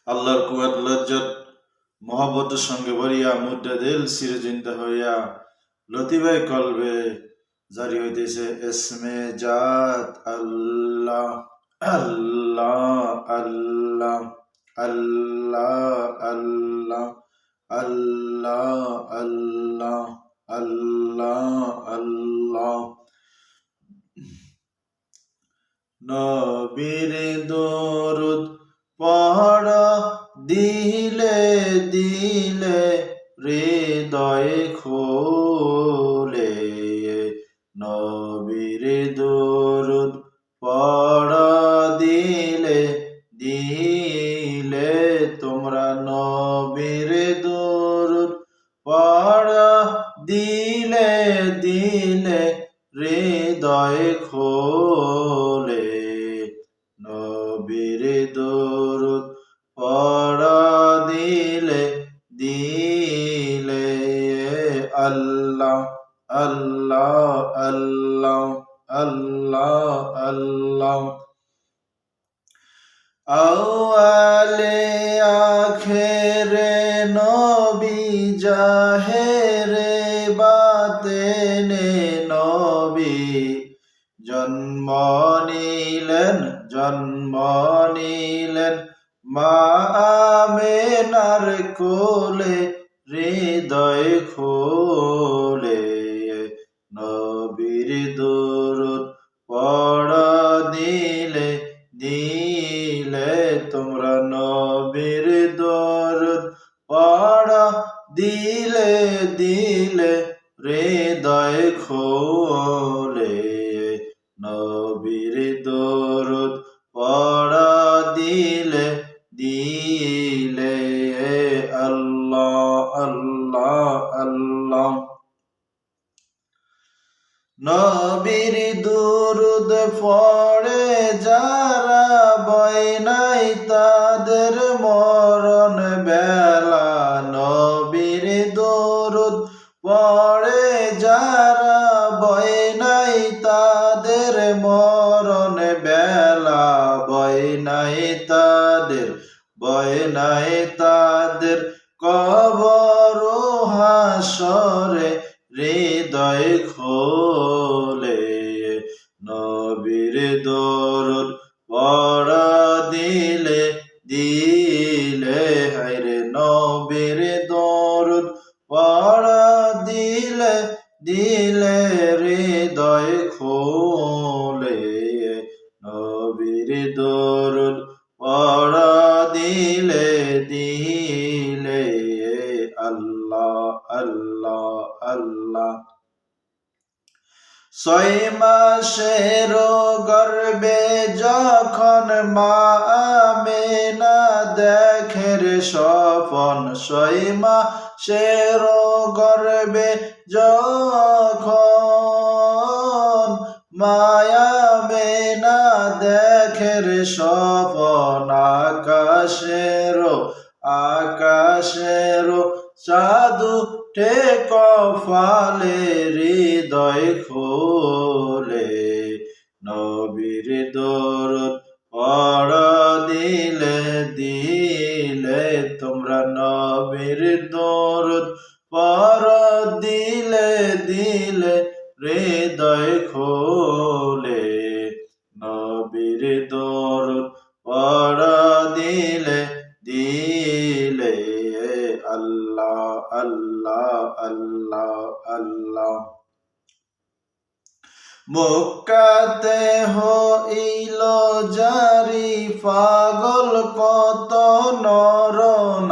আল্লাহর কুয়াত লজ্জত মহব্বতের সঙ্গে ভরিয়া মুদ্রা দিল চিরচিন্তা হইয়া লতিবাই কলবে জারি হইতেছে এসমে জাত আল্লাহ আল্লাহ আল্লাহ আল্লাহ আল্লাহ আল্লাহ আল্লাহ আল্লাহ আল্লাহ নবীর দরুদ পড়া দিলে দিলে হৃদয় খোলে নবীর দরুদ পড়া দিলে দিলে তোমরা নবীর দরুদ পড়া দিলে দিলে হৃদয় খোলে নবীর দরুদ পড়া দিলে দিলে আল্লাহ আল্লাহ আল্লাহ আল্লাহ আল্লাহ আওয়ালে আখেরে নবী জাহেরে বাতেনে নবী জন্ম নিলেন মা আমেনার কোলে হৃদয় খোলে নবীর দরুদ পড়া দিলে দিলে তোমরা নবীর দরুদ পড়া দিলে দিলে হৃদয় খোলে নবীর দরুদ পড়া দিলে দিলে আল্লাহ আল্লাহ আল্লাহ নবীর দরুদ পড়ে যারা ভয় নাই তাদের মরণ বেলা নবীর দরুদ পড়ে যারা ভয় নাই তাদের মরণ বেলা ভয় নাই তাদের কবর হাসরে হৃদয় খোলে নবীর দরুদ পড়া দিলে দিলে হায়রে নবীর দরুদ পড়া দিলে দিলে হৃদয় খোলে নবীর দরুদ পড়া দিলে দিলে আল্লাহ আল্লাহ আল্লাহ 6 মাসের গর্ভে যখন মা আমেনা দেখের স্বপন 6 মাসের গর্ভে যখন মায়া আমেনা দেখের স্বপন আকাশের সাধু টে কফালে হৃদয় খোলে নবীর দরুদ পড়া দিলে দিলে তোমরা নবীর দরুদ পড়া দিলে দিলে হৃদয় খোলে নবীর দরুদ পড়া দিলে দিলে আল্লাহ আল্লাহ আল্লাহ আল্লাহ মক্কাতে হইল জারি পাগল কত নর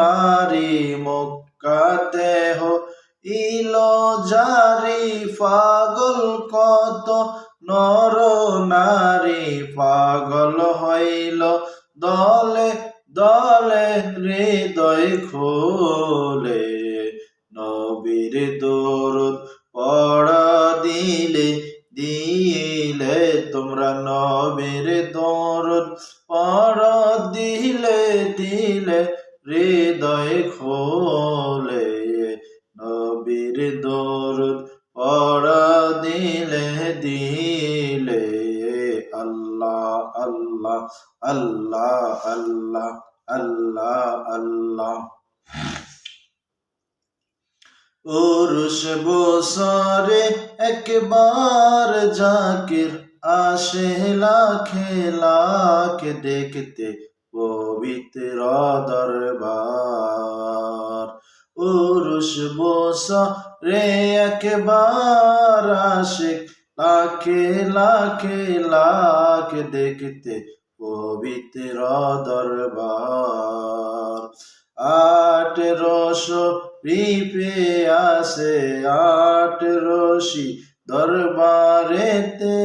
নারী মক্কাতে হইল জারি পাগল কত নর নারী পাগল হইল দলে দলে হৃদয় খোলে নবীর দরুদ পড়া দিলে দিলে তোমরা নবীর দরুদ পড়া দিলে দিলে হৃদয় খোলে নবীর দরুদ পড়া দিলে দিলে আল্লাহ আল্লাহ আল্লাহ আল্লাহ আল্লাহ আল্লাহ। উরুস বছরে একবার জাকির আসে লাখে লাখ দেখতে পবিত্র দরবার। উরুস বছরে একবার আসে লাখে লাখে লাখ দেখতে পবিত্র দরবার। 1800 রিপে আসে 1800 দরবারেতে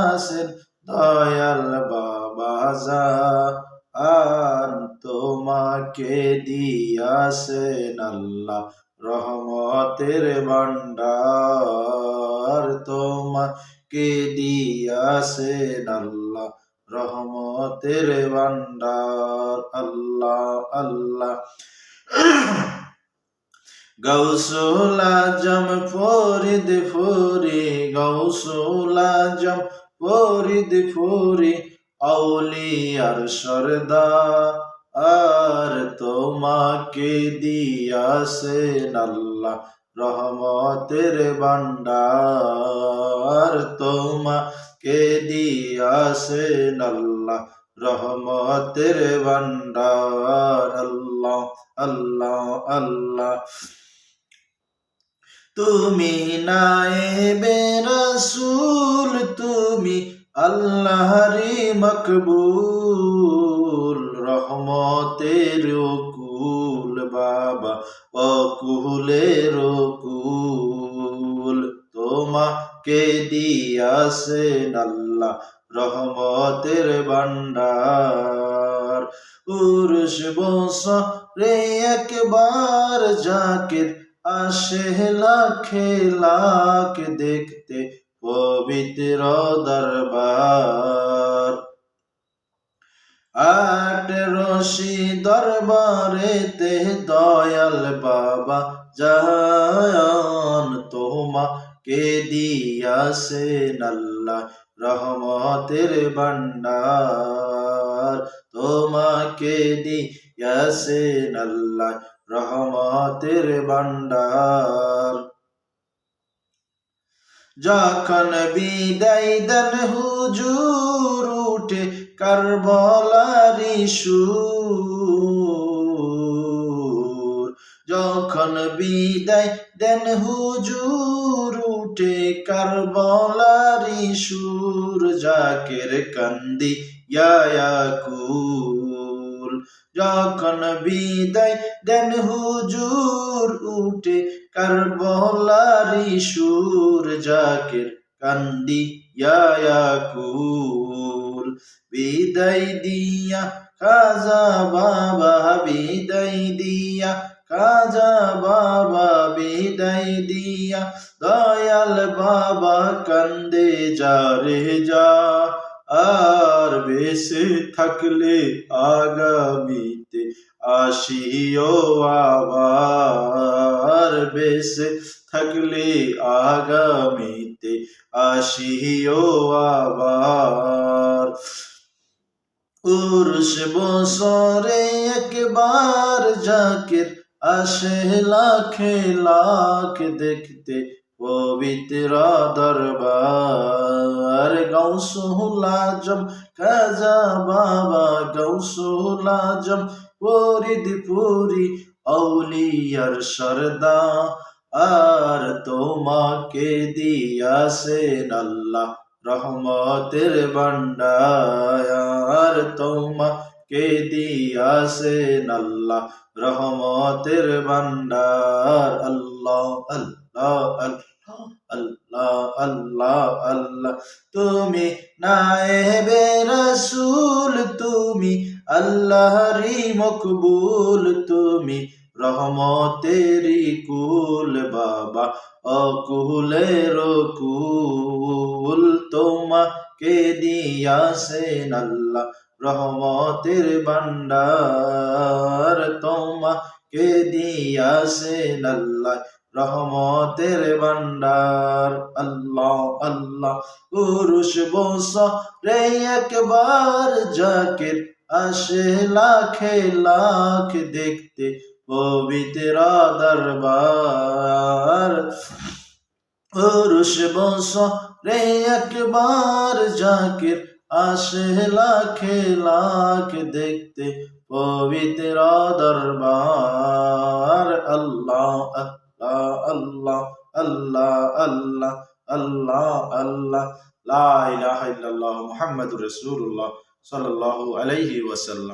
আসেন দয়াল বাবা জান। তোমাকে দিয়াছেন আল্লাহ রহমতের ভান্ডার। তোমাকে দিয়াছেন আল্লাহ রহমতের ভান্ডার। আল্লাহ আল্লাহ। গৌসুল আজম ফরিদ ফুরি গৌসুল আজম ফরিদ ফুরি আউলিয়ার সরদার। তোমাকে দিয়াছেন আল্লাহ রহমতের ভান্ডার। তোমাকে দিয়াছেন আল্লাহ রহমতের ভান্ডার। আল্লাহ আল্লাহ আল্লাহ। তুমি নায়েবে রাসূল তুমি আল্লাহরি মকবুল। রহমতের কুল বাবা অকুলের কুল। তোমাকে দিয়াছেন আল্লাহ রহমতের ভান্ডার। উরুস বছরে একবার জাকির আসে লাখে লাখ দেখতে পবিত্র দরবার। 1800 দরবারেতে দয়াল বাবা জান। তোমাকে দিয়াছেন আল্লাহ রহমতের ভান্ডার। তোমাকে দিয়াছেন আল্লাহ রহমতের ভান্ডার। যখন বিদায় দেন হুজুর উঠে কারবালারি সুর। যখন বিদায় দেন হুজুর উঠে কারবালারি সুর। জাকির কান্দি ইয়াকুল। যখন বিদায় দেন হুজুর উঠে কারবালারি সুর। জাকির কান্দি ইয়াকুল। বিদায় দিয়া খাজা বাবা বিদায় দিয়া খাজা বাবা বিদায় দিয়া দয়াল বাবা কান্দে যারে যা। আর বেঁচে থাকলে আগামীতে আসিও আবার। বেঁচে থাকলে আগামীতে আসিও আবার। উরুস বছরে একবার জাকির আসে লাখে লাখ দেখতে পবিত্র দরবার। গৌসুল আজম খাজা বাবা গৌসুল আজম ফরিদ পুরি আউলিয়ার সরদার। আর তোমাকে দিয়াছেন আল্লাহ রহমতের ভান্ডার। তোমাকে দিয়াছেন আল্লাহ রহমতের ভান্ডার। আল্লাহ আল্লাহ আল্লাহ আল্লাহ আল্লাহ আল্লাহ। তুমি নায়েবে রাসূল তুমি আল্লাহরি মকবুল। তুমি রহমতেরি কুল বাবা অকুলের কুল। তোমাকে দিয়াছেন আল্লাহ রহমতের ভান্ডার। তোমাকে দিয়াছেন আল্লাহ রহমতের ভান্ডার আল্লাহ আল্লাহ পুরুষ বছরে একবার জাকির আসে লাখে লাখ দেখতে পবিত্র দরবার পুরুষ বছরে একবার জাকির আসে লাখে লাখ দেখতে পবিত্র দরবার আল্লাহ আল্লাহ আল্লাহ আল্লাহ আল্লাহ আল্লাহ লা ইলাহা ইল্লাল্লাহ মুহাম্মাদুর রাসূলুল্লাহ সাল্লাল্লাহু আলাইহি ওয়াসাল্লাম।